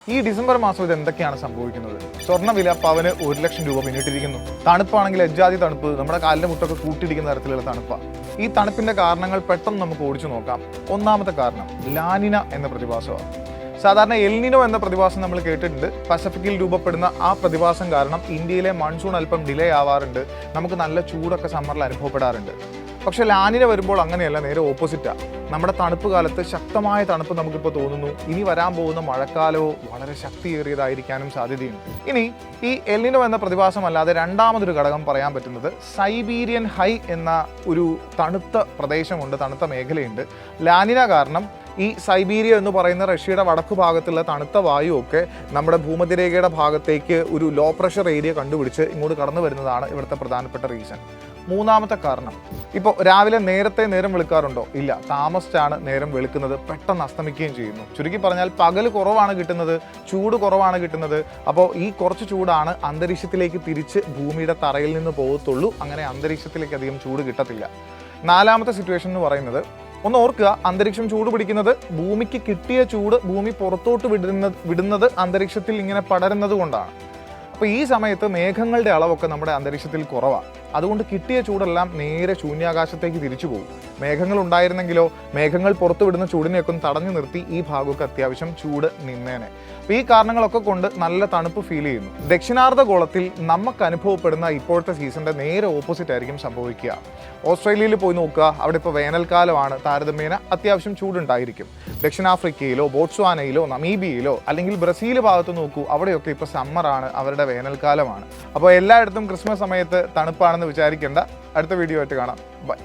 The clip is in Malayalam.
ഈ ഡിസംബർ മാസം ഇത് എന്തൊക്കെയാണ് സംഭവിക്കുന്നത്? സ്വർണ്ണവില പവന് 1 ലക്ഷം രൂപ പിന്നിട്ടിരിക്കുന്നു. തണുപ്പാണെങ്കിൽ എജ്ജാതി തണുപ്പ്, നമ്മുടെ കാലിന്റെ മുട്ടൊക്കെ കൂട്ടിയിടിക്കുന്ന തരത്തിലുള്ള തണുപ്പാണ്. ഈ തണുപ്പിന്റെ കാരണങ്ങൾ പെട്ടെന്ന് നമുക്ക് ഓടിച്ചു നോക്കാം. ഒന്നാമത്തെ കാരണം ലാനിന എന്ന പ്രതിഭാസമാണ്. സാധാരണ എൽനിനോ എന്ന പ്രതിഭാസം നമ്മൾ കേട്ടിട്ടുണ്ട്. പസഫിക്കിൽ രൂപപ്പെടുന്ന ആ പ്രതിഭാസം കാരണം ഇന്ത്യയിലെ മൺസൂൺ അല്പം ഡിലേ ആവാറുണ്ട്. നമുക്ക് നല്ല ചൂടൊക്കെ സമ്മറിൽ അനുഭവപ്പെടാറുണ്ട്. പക്ഷെ ലാനിന വരുമ്പോൾ അങ്ങനെയല്ല, നേരെ ഓപ്പോസിറ്റാണ്. നമ്മുടെ തണുപ്പ് കാലത്ത് ശക്തമായ തണുപ്പ് നമുക്കിപ്പോൾ തോന്നുന്നു. ഇനി വരാൻ പോകുന്ന മഴക്കാലവും വളരെ ശക്തിയേറിയതായിരിക്കാനും സാധ്യതയുണ്ട്. ഇനി ഈ എൽനിനോ എന്ന പ്രതിഭാസമല്ലാതെ രണ്ടാമതൊരു ഘടകം പറയാൻ പറ്റുന്നത് സൈബീരിയൻ ഹൈ എന്ന ഒരു തണുത്ത പ്രദേശമുണ്ട്, തണുത്ത മേഖലയുണ്ട്. ലാനിന കാരണം ഈ സൈബീരിയ എന്ന് പറയുന്ന റഷ്യയുടെ വടക്കു ഭാഗത്തുള്ള തണുത്ത വായുവൊക്കെ നമ്മുടെ ഭൂമധ്യരേഖയുടെ ഭാഗത്തേക്ക് ഒരു ലോ പ്രഷർ ഏരിയ കണ്ടുപിടിച്ച് ഇങ്ങോട്ട് കടന്നു വരുന്നതാണ് ഇവിടുത്തെ പ്രധാനപ്പെട്ട റീസൺ. മൂന്നാമത്തെ കാരണം, ഇപ്പോൾ രാവിലെ നേരത്തെ നേരം വെളുക്കാറുണ്ടോ? ഇല്ല, താമസിച്ചാണ് നേരം വെളുക്കുന്നത്, പെട്ടെന്ന് അസ്തമിക്കുകയും ചെയ്യുന്നു. ചുരുക്കി പറഞ്ഞാൽ പകൽ കുറവാണ് കിട്ടുന്നത്, ചൂട് കുറവാണ് കിട്ടുന്നത്. അപ്പോൾ ഈ കുറച്ച് ചൂടാണ് അന്തരീക്ഷത്തിലേക്ക് തിരിച്ച് ഭൂമിയുടെ തറയിൽ നിന്ന് പോകത്തുള്ളൂ. അങ്ങനെ അന്തരീക്ഷത്തിലേക്ക് അധികം ചൂട് കിട്ടത്തില്ല. നാലാമത്തെ സിറ്റുവേഷൻ എന്ന് പറയുന്നത്, ഒന്ന് ഓർക്കുക, അന്തരീക്ഷം ചൂട് പിടിക്കുന്നത് ഭൂമിക്ക് കിട്ടിയ ചൂട് ഭൂമി പുറത്തോട്ട് വിടുന്നത് അന്തരീക്ഷത്തിൽ ഇങ്ങനെ പടരുന്നത് കൊണ്ടാണ്. അപ്പോൾ ഈ സമയത്ത് മേഘങ്ങളുടെ അളവൊക്കെ നമ്മുടെ അന്തരീക്ഷത്തിൽ കുറവാണ്. അതുകൊണ്ട് കിട്ടിയ ചൂടെല്ലാം നേരെ ശൂന്യാകാശത്തേക്ക് തിരിച്ചു പോകും. മേഘങ്ങൾ ഉണ്ടായിരുന്നെങ്കിലോ മേഘങ്ങൾ പുറത്തു വിടുന്ന ചൂടിനെയൊക്കെ തടഞ്ഞു നിർത്തി ഈ ഭാഗമൊക്കെ അത്യാവശ്യം ചൂട് നിന്നേനെ. അപ്പോൾ ഈ കാരണങ്ങളൊക്കെ കൊണ്ട് നല്ല തണുപ്പ് ഫീൽ ചെയ്യുന്നു. ദക്ഷിണാർദ്ധഗോളത്തിൽ നമുക്ക് അനുഭവപ്പെടുന്ന ഇപ്പോഴത്തെ സീസണിൻ്റെ നേരെ ഓപ്പോസിറ്റ് ആയിരിക്കും സംഭവിക്കുക. ഓസ്ട്രേലിയയിൽ പോയി നോക്കുക, അവിടെ ഇപ്പോൾ വേനൽക്കാലമാണ്, താരതമ്യേന അത്യാവശ്യം ചൂടുണ്ടായിരിക്കും. ദക്ഷിണാഫ്രിക്കയിലോ ബോട്സ്വാനയിലോ നമീബിയയിലോ അല്ലെങ്കിൽ ബ്രസീൽ ഭാഗത്ത് നോക്കൂ, അവിടെയൊക്കെ ഇപ്പോൾ സമ്മറാണ്, അവരുടെ വേനൽക്കാലമാണ്. അപ്പോൾ എല്ലായിടത്തും ക്രിസ്മസ് സമയത്ത് തണുപ്പാണെന്ന് വിചാരിക്കേണ്ട. അടുത്ത വീഡിയോ ആയിട്ട് കാണാം. ബൈ.